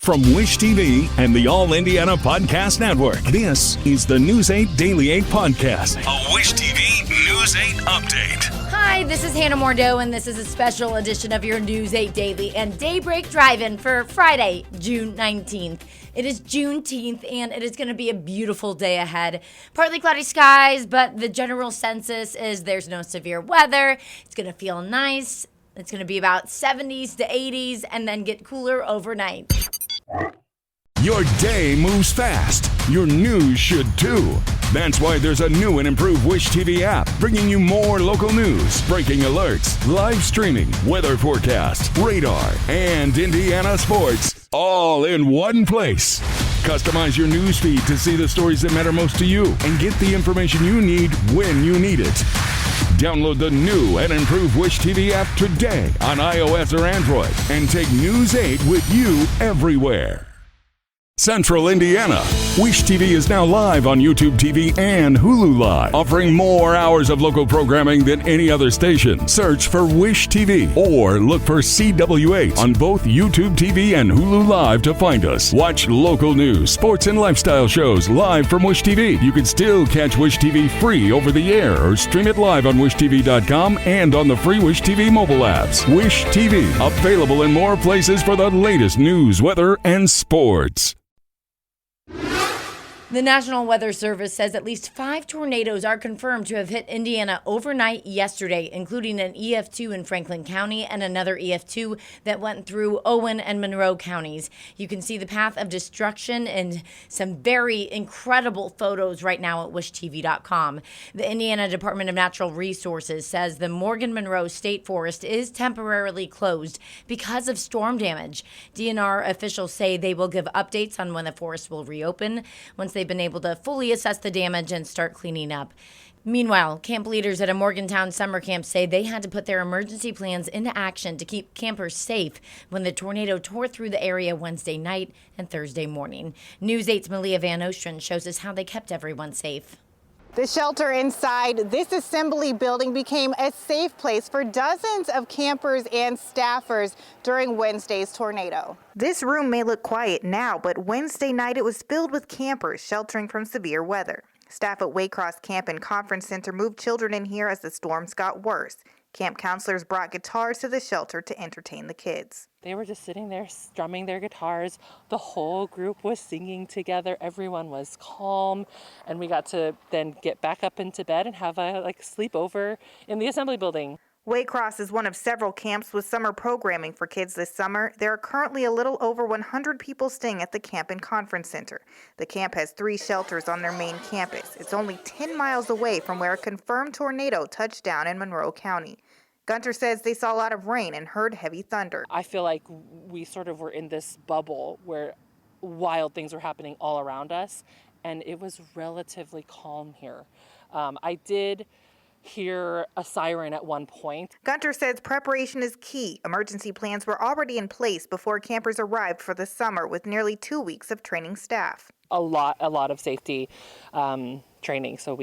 From Wish TV and the All Indiana Podcast Network, this is the News 8 Daily 8 Podcast, a Wish TV News 8 update. Hi, this is Hannah Mordeau, and this is a special edition of your News 8 Daily and Daybreak Drive-In for Friday, June 19th. It is Juneteenth, and it is going to be a beautiful day ahead. Partly cloudy skies, but the general census is there's no severe weather. It's going to feel nice. It's going to be about 70s to 80s, and then get cooler overnight. Your day moves fast. Your news should too. That's why there's a new and improved Wish TV app, bringing you more local news, breaking alerts, live streaming, weather forecasts, radar, and Indiana sports, all in one place. Customize your news feed to see the stories that matter most to you and get the information you need when you need it. Download the new and improved Wish TV app today on iOS or Android and take News 8 with you everywhere. Central Indiana. Wish TV is now live on YouTube TV and Hulu Live, offering more hours of local programming than any other station. Search for Wish TV or look for CW8 on both YouTube TV and Hulu Live to find us. Watch local news, sports, and lifestyle shows live from Wish TV. You can still catch Wish TV free over the air or stream it live on wishtv.com and on the free Wish TV mobile apps. Wish TV, available in more places for the latest news, weather, and sports. The National Weather Service says at least 5 tornadoes are confirmed to have hit Indiana overnight yesterday, including an EF2 in Franklin County and another EF2 that went through Owen and Monroe counties. You can see the path of destruction and some very incredible photos right now at wishtv.com. The Indiana Department of Natural Resources says the Morgan-Monroe State Forest is temporarily closed because of storm damage. DNR officials say they will give updates on when the forest will reopen once they've been able to fully assess the damage and start cleaning up. Meanwhile, camp leaders at a Morgantown summer camp say they had to put their emergency plans into action to keep campers safe when the tornado tore through the area Wednesday night and Thursday morning. News 8's Malia Van Ostrin shows us how they kept everyone safe. The shelter inside this assembly building became a safe place for dozens of campers and staffers during Wednesday's tornado. This room may look quiet now, but Wednesday night it was filled with campers sheltering from severe weather. Staff at Waycross Camp and Conference Center moved children in here as the storms got worse. Camp counselors brought guitars to the shelter to entertain the kids. They were just sitting there strumming their guitars. The whole group was singing together. Everyone was calm. And we got to then get back up into bed and have a sleepover in the assembly building. Waycross is one of several camps with summer programming for kids this summer. There are currently a little over 100 people staying at the Camp and Conference Center. The camp has 3 shelters on their main campus. It's only 10 miles away from where a confirmed tornado touched down in Monroe County. Gunter says they saw a lot of rain and heard heavy thunder. I feel like we sort of were in this bubble where wild things were happening all around us, and it was relatively calm here. I did hear a siren at one point. Gunter says preparation is key. Emergency plans were already in place before campers arrived for the summer, with nearly 2 weeks of training staff. A lot of safety training. So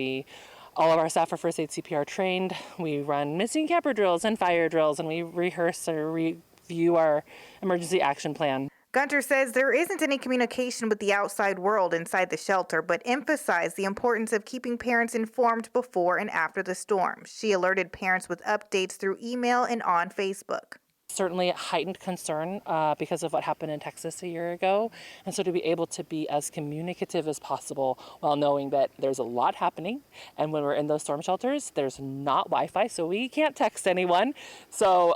all of our staff are first aid CPR trained. We run missing camper drills and fire drills, and we rehearse or review our emergency action plan. Gunter says there isn't any communication with the outside world inside the shelter, but emphasized the importance of keeping parents informed before and after the storm. She alerted parents with updates through email and on Facebook. Certainly a heightened concern because of what happened in Texas a year ago. And so to be able to be as communicative as possible while knowing that there's a lot happening. And when we're in those storm shelters, there's not Wi-Fi, so we can't text anyone. So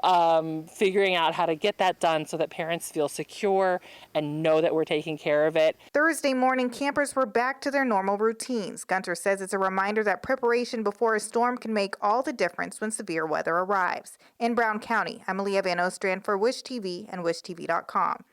figuring out how to get that done so that parents feel secure and know that we're taking care of it. Thursday morning, campers were back to their normal routines. Gunter says it's a reminder that preparation before a storm can make all the difference when severe weather arrives. In Brown County, I'm Malia Van Ostrin for Wish TV and wishtv.com.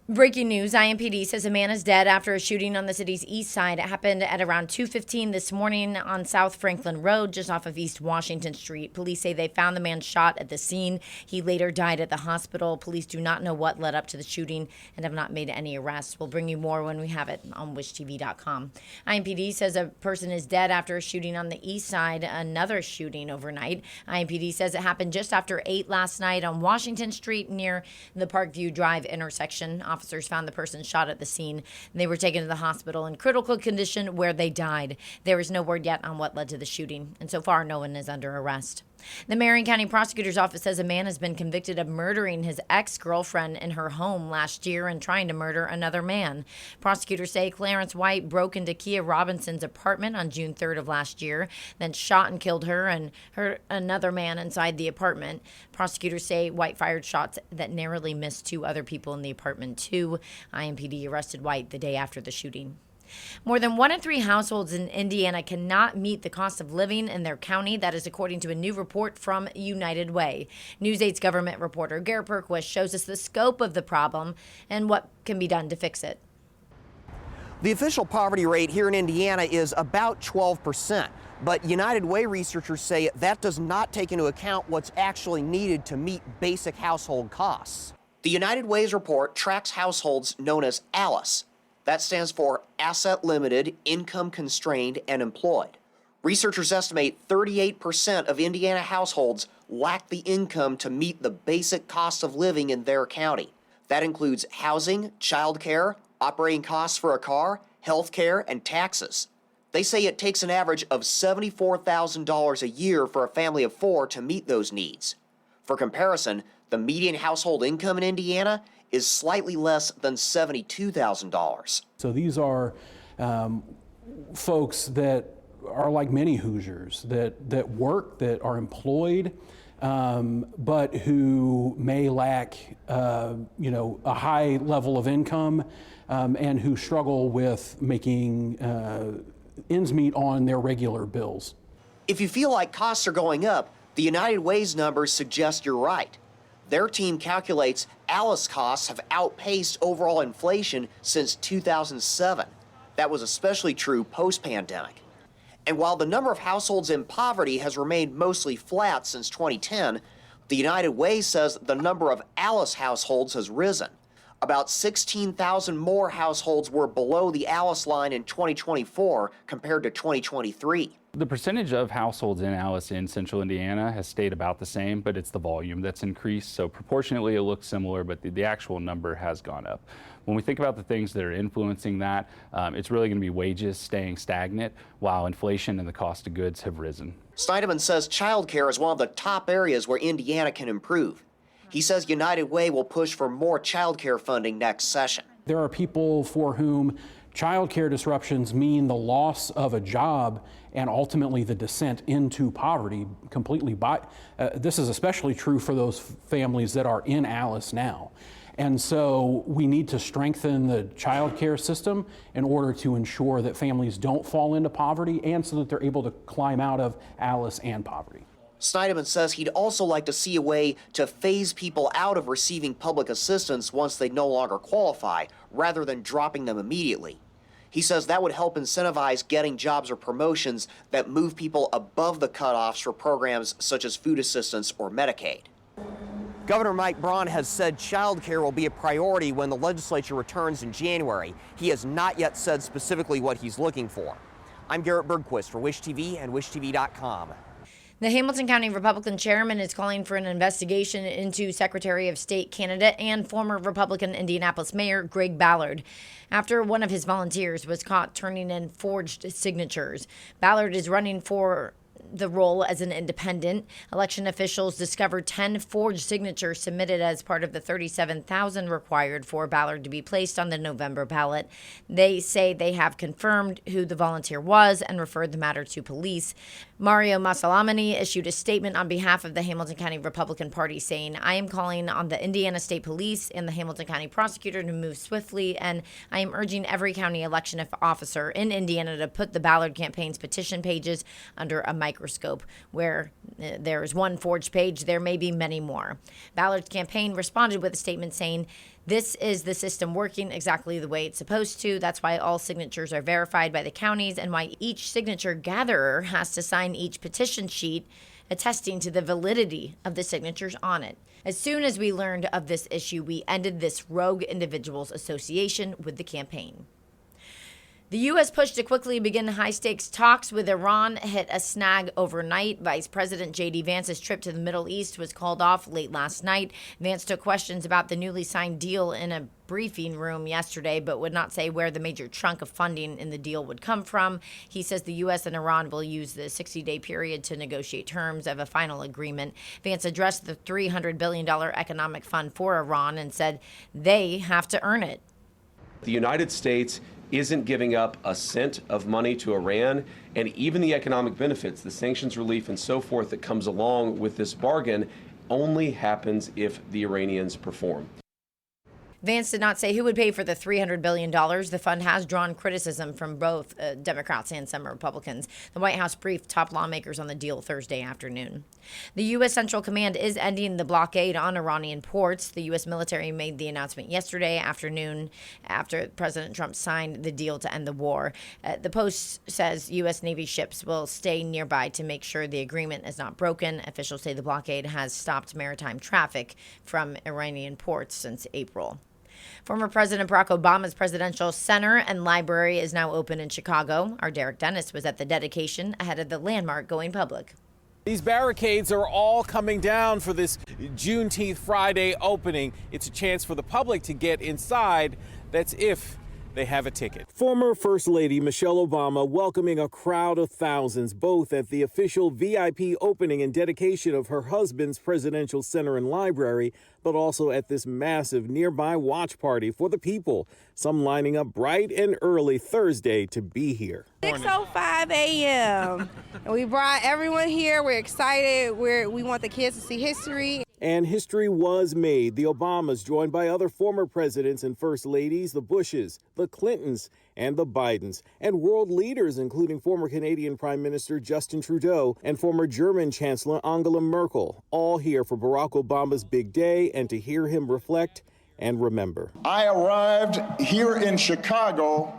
Breaking news, IMPD says a man is dead after a shooting on the city's east side. It happened at around 2:15 this morning on South Franklin Road, just off of East Washington Street. Police say they found the man shot at the scene. He later died at the hospital. Police do not know what led up to the shooting and have not made any arrests. We'll bring you more when we have it on wishtv.com. IMPD says a person is dead after a shooting on the east side, another shooting overnight. IMPD says it happened just after 8 last night on Washington Street near the Parkview Drive intersection off officers found the person shot at the scene. They were taken to the hospital in critical condition where they died. There is no word yet on what led to the shooting, and so far no one is under arrest. The Marion County Prosecutor's Office says a man has been convicted of murdering his ex-girlfriend in her home last year and trying to murder another man. Prosecutors say Clarence White broke into Kia Robinson's apartment on June 3rd of last year, then shot and killed her and hurt another man inside the apartment. Prosecutors say White fired shots that narrowly missed 2 other people in the apartment too. IMPD arrested White the day after the shooting. More than 1 in 3 households in Indiana cannot meet the cost of living in their county. That is according to a new report from United Way. News 8's government reporter Garrett Perquist shows us the scope of the problem and what can be done to fix it. The official poverty rate here in Indiana is about 12%, but United Way researchers say that does not take into account what's actually needed to meet basic household costs. The United Way's report tracks households known as ALICE. That stands for Asset Limited, Income Constrained, and Employed. Researchers estimate 38% of Indiana households lack the income to meet the basic cost of living in their county. That includes housing, childcare, operating costs for a car, health care, and taxes. They say it takes an average of $74,000 a year for a family of 4 to meet those needs. For comparison, the median household income in Indiana is slightly less than $72,000. So these are folks that are like many Hoosiers that work, that are employed, but who may lack a high level of income and who struggle with making ends meet on their regular bills. If you feel like costs are going up, the United Way's numbers suggest you're right. Their team calculates ALICE costs have outpaced overall inflation since 2007. That was especially true post-pandemic. And while the number of households in poverty has remained mostly flat since 2010, the United Way says the number of ALICE households has risen. About 16,000 more households were below the ALICE line in 2024 compared to 2023. The percentage of households in ALICE in central Indiana has stayed about the same, but it's the volume that's increased. So proportionately it looks similar, but the actual number has gone up. When we think about the things that are influencing that, it's really going to be wages staying stagnant while inflation and the cost of goods have risen. Snyderman says childcare is one of the top areas where Indiana can improve. He says United Way will push for more childcare funding next session. There are people for whom childcare disruptions mean the loss of a job and ultimately the descent into poverty completely. This is especially true for those families that are in ALICE now. And so we need to strengthen the childcare system in order to ensure that families don't fall into poverty and so that they're able to climb out of ALICE and poverty. Snyderman says he'd also like to see a way to phase people out of receiving public assistance once they no longer qualify, rather than dropping them immediately. He says that would help incentivize getting jobs or promotions that move people above the cutoffs for programs such as food assistance or Medicaid. Governor Mike Braun has said child care will be a priority when the legislature returns in January. He has not yet said specifically what he's looking for. I'm Garrett Bergquist for Wish TV and WishTV.com. The Hamilton County Republican chairman is calling for an investigation into Secretary of State candidate and former Republican Indianapolis Mayor Greg Ballard after one of his volunteers was caught turning in forged signatures. Ballard is running for the role as an independent. Election officials discovered 10 forged signatures submitted as part of the 37,000 required for Ballard to be placed on the November ballot. They say they have confirmed who the volunteer was and referred the matter to police. Mario Masalamani issued a statement on behalf of the Hamilton County Republican Party saying, "I am calling on the Indiana State Police and the Hamilton County Prosecutor to move swiftly, and I am urging every county election officer in Indiana to put the Ballard campaign's petition pages under a microscope. Where there is one forged page, there may be many more." Ballard's campaign responded with a statement saying, "This is the system working exactly the way it's supposed to. That's why all signatures are verified by the counties and why each signature gatherer has to sign each petition sheet attesting to the validity of the signatures on it. As soon as we learned of this issue, we ended this rogue individuals association with the campaign." The U.S. push to quickly begin high-stakes talks with Iran hit a snag overnight. Vice President J.D. Vance's trip to the Middle East was called off late last night. Vance took questions about the newly signed deal in a briefing room yesterday, but would not say where the major chunk of funding in the deal would come from. He says the U.S. and Iran will use the 60-day period to negotiate terms of a final agreement. Vance addressed the $300 billion economic fund for Iran and said they have to earn it. The United States isn't giving up a cent of money to Iran, and even the economic benefits, the sanctions relief and so forth that comes along with this bargain only happens if the Iranians perform. Vance did not say who would pay for the $300 billion. The fund has drawn criticism from both Democrats and some Republicans. The White House briefed top lawmakers on the deal Thursday afternoon. The U.S. Central Command is ending the blockade on Iranian ports. The U.S. military made the announcement yesterday afternoon after President Trump signed the deal to end the war. The Post says U.S. Navy ships will stay nearby to make sure the agreement is not broken. Officials say the blockade has stopped maritime traffic from Iranian ports since April. Former President Barack Obama's presidential center and library is now open in Chicago. Our Derek Dennis was at the dedication ahead of the landmark going public. These barricades are all coming down for this Juneteenth Friday opening. It's a chance for the public to get inside. That's if they have a ticket. Former First Lady Michelle Obama welcoming a crowd of thousands, both at the official VIP opening and dedication of her husband's presidential center and library, but also at this massive nearby watch party for the people. Some lining up bright and early Thursday to be here. 6:05 a.m. And we brought everyone here. We're excited. We want the kids to see history. And history was made. The Obamas, joined by other former presidents and first ladies, the Bushes, the Clintons, and the Bidens, and world leaders, including former Canadian Prime Minister Justin Trudeau and former German Chancellor Angela Merkel, all here for Barack Obama's big day and to hear him reflect and remember. I arrived here in Chicago,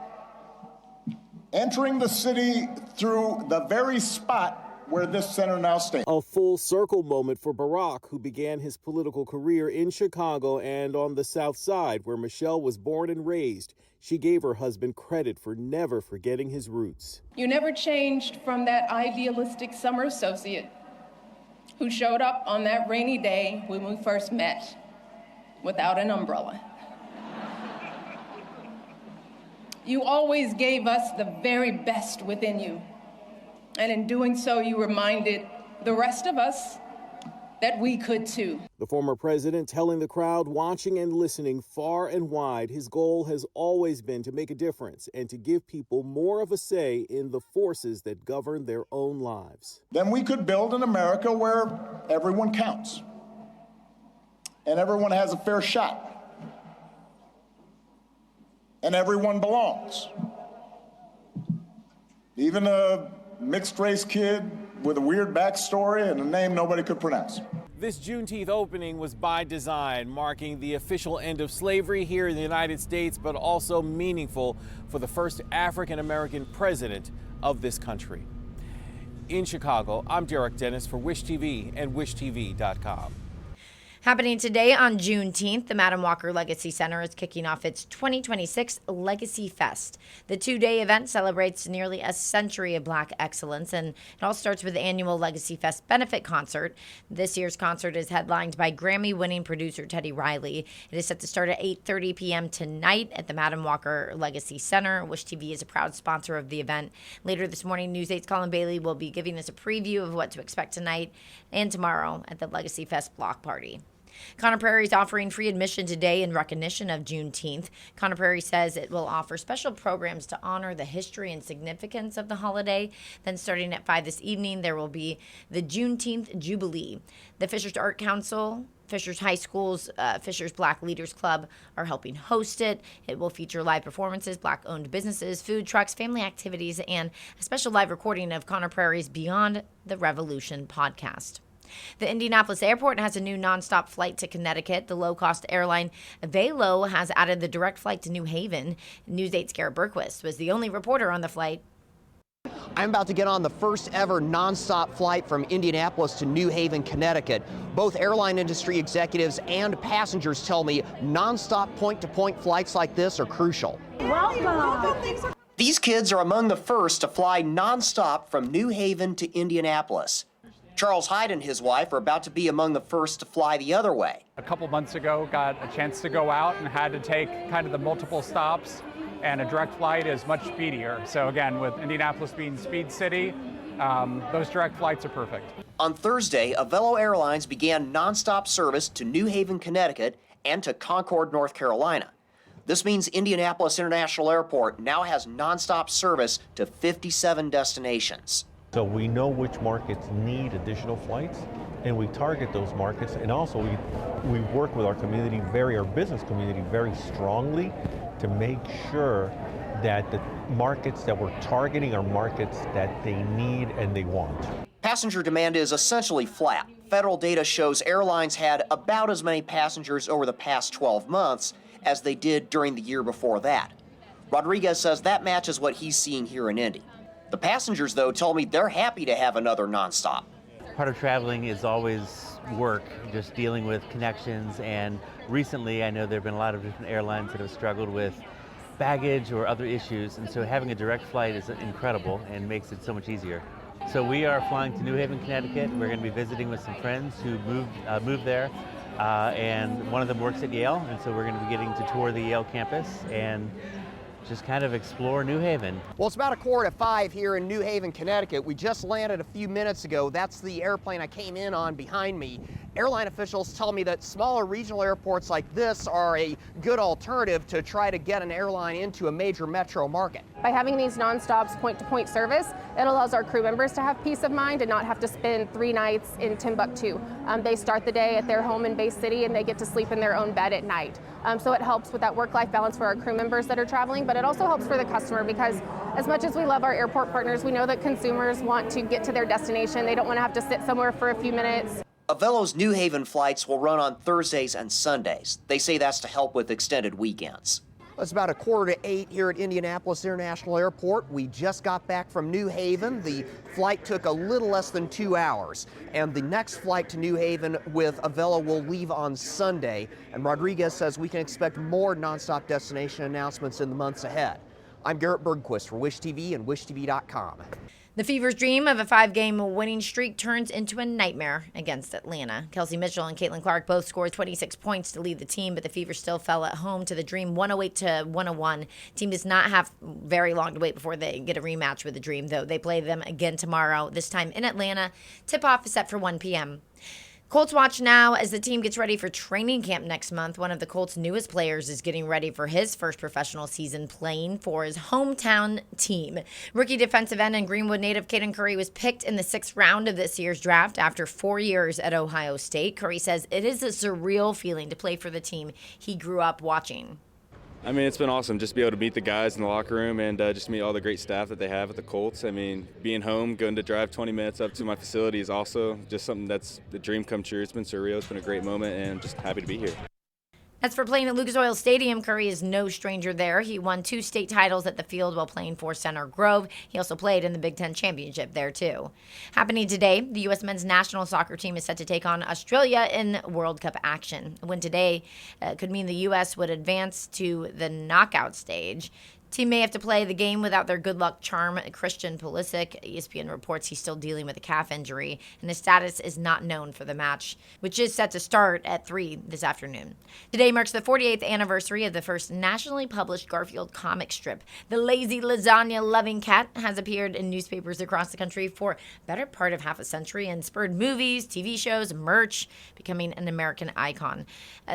entering the city through the very spot where this center now stands. A full circle moment for Barack, who began his political career in Chicago and on the South Side, where Michelle was born and raised. She gave her husband credit for never forgetting his roots. You never changed from that idealistic summer associate who showed up on that rainy day when we first met without an umbrella. You always gave us the very best within you. And in doing so, you reminded the rest of us that we could too. The former president telling the crowd watching and listening far and wide, his goal has always been to make a difference and to give people more of a say in the forces that govern their own lives. Then we could build an America where everyone counts and everyone has a fair shot and everyone belongs. Even a mixed-race kid with a weird backstory and a name nobody could pronounce. This Juneteenth opening was by design, marking the official end of slavery here in the United States, but also meaningful for the first African-American president of this country. In Chicago, I'm Derek Dennis for Wish TV and WishTV.com. Happening today on Juneteenth, the Madam Walker Legacy Center is kicking off its 2026 Legacy Fest. The two-day event celebrates nearly a century of Black excellence, and it all starts with the annual Legacy Fest benefit concert. This year's concert is headlined by Grammy-winning producer Teddy Riley. It is set to start at 8:30 p.m. tonight at the Madam Walker Legacy Center. Wish TV is a proud sponsor of the event. Later this morning, News 8's Colin Bailey will be giving us a preview of what to expect tonight and tomorrow at the Legacy Fest block party. Conner Prairie is offering free admission today in recognition of Juneteenth. Conner Prairie says it will offer special programs to honor the history and significance of the holiday. Then starting at 5 this evening, there will be the Juneteenth Jubilee. The Fishers Art Council, Fishers High School's Fishers Black Leaders Club are helping host it. It will feature live performances, Black-owned businesses, food trucks, family activities, and a special live recording of Conner Prairie's Beyond the Revolution podcast. The Indianapolis airport has a new nonstop flight to Connecticut. The low-cost airline Velo has added the direct flight to New Haven. News 8's Garrett Berquist was the only reporter on the flight. I'm about to get on the first ever nonstop flight from Indianapolis to New Haven, Connecticut. Both airline industry executives and passengers tell me nonstop point-to-point flights like this are crucial. Welcome. These kids are among the first to fly nonstop from New Haven to Indianapolis. Charles Hyde and his wife are about to be among the first to fly the other way. A couple months ago, got a chance to go out and had to take kind of the multiple stops, and a direct flight is much speedier. So again, with Indianapolis being Speed City, those direct flights are perfect. On Thursday, Avelo Airlines began nonstop service to New Haven, Connecticut, and to Concord, North Carolina. This means Indianapolis International Airport now has nonstop service to 57 destinations. So we know which markets need additional flights, and we target those markets, and also we work with our community, our business community very strongly to make sure that the markets that we're targeting are markets that they need and they want. Passenger demand is essentially flat. Federal data shows airlines had about as many passengers over the past 12 months as they did during the year before that. Rodriguez says that matches what he's seeing here in Indy. The passengers, though, tell me they're happy to have another nonstop. Part of traveling is always work, just dealing with connections, and recently I know there have been a lot of different airlines that have struggled with baggage or other issues, and so having a direct flight is incredible and makes it so much easier. So we are flying to New Haven, Connecticut. We're going to be visiting with some friends who moved there. And one of them works at Yale, and so we're going to be getting to tour the Yale campus and just kind of explore New Haven. Well, it's about 4:45 here in New Haven, Connecticut. We just landed a few minutes ago. That's the airplane I came in on behind me. Airline officials tell me that smaller regional airports like this are a good alternative to try to get an airline into a major metro market. By having these nonstops point-to-point service, it allows our crew members to have peace of mind and not have to spend 3 nights in Timbuktu. They start the day at their home in Bay City and they get to sleep in their own bed at night. So it helps with that work-life balance for our crew members that are traveling, but it also helps for the customer because as much as we love our airport partners, we know that consumers want to get to their destination. They don't want to have to sit somewhere for a few minutes. Avelo's New Haven flights will run on Thursdays and Sundays. They say that's to help with extended weekends. It's about 7:45 here at Indianapolis International Airport. We just got back from New Haven. The flight took a little less than 2 hours, and the next flight to New Haven with Avelo will leave on Sunday. And Rodriguez says we can expect more nonstop destination announcements in the months ahead. I'm Garrett Bergquist for Wish TV and WishTV.com. The Fever's dream of a 5-game winning streak turns into a nightmare against Atlanta. Kelsey Mitchell and Caitlin Clark both scored 26 points to lead the team, but the Fever still fell at home to the Dream 108-101. Team does not have very long to wait before they get a rematch with the Dream, though. They play them again tomorrow, this time in Atlanta. Tip-off is set for 1 p.m. Colts watch now as the team gets ready for training camp next month. One of the Colts' newest players is getting ready for his first professional season playing for his hometown team. Rookie defensive end and Greenwood native Caden Curry was picked in the 6th round of this year's draft after 4 years at Ohio State. Curry says it is a surreal feeling to play for the team he grew up watching. I mean, it's been awesome just to be able to meet the guys in the locker room and just meet all the great staff that they have at the Colts. I mean, being home, going to drive 20 minutes up to my facility is also just something that's the dream come true. It's been surreal. It's been a great moment, and I'm just happy to be here. As for playing at Lucas Oil Stadium, Curry is no stranger there. He won 2 state titles at the field while playing for Center Grove. He also played in the Big Ten Championship there, too. Happening today, the U.S. men's national soccer team is set to take on Australia in World Cup action. A win today could mean the U.S. would advance to the knockout stage. Team may have to play the game without their good luck charm, Christian Pulisic. ESPN reports he's still dealing with a calf injury, and his status is not known for the match, which is set to start at 3 this afternoon. Today marks the 48th anniversary of the first nationally published Garfield comic strip. The lazy lasagna-loving cat has appeared in newspapers across the country for a better part of half a century and spurred movies, TV shows, merch, becoming an American icon.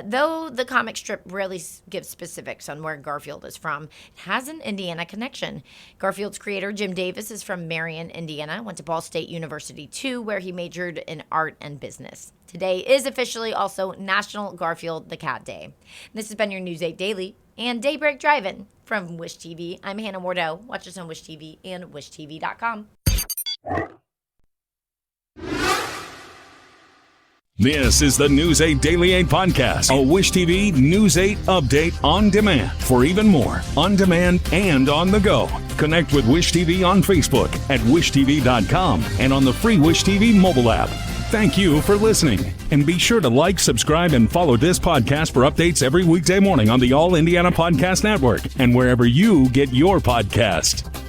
Though the comic strip rarely gives specifics on where Garfield is from, it has an Indiana connection. Garfield's creator, Jim Davis, is from Marion, Indiana, went to Ball State University, too, where he majored in art and business. Today is officially also National Garfield the Cat Day. This has been your News 8 Daily and Daybreak Drive-In from Wish TV. I'm Hannah Mordeau. Watch us on Wish TV and WishTV.com. This is the News 8 Daily 8 podcast, a Wish TV News 8 update on demand. For even more, on demand and on the go, connect with Wish TV on Facebook at WishTV.com and on the free Wish TV mobile app. Thank you for listening, and be sure to like, subscribe, and follow this podcast for updates every weekday morning on the All Indiana Podcast Network and wherever you get your podcast.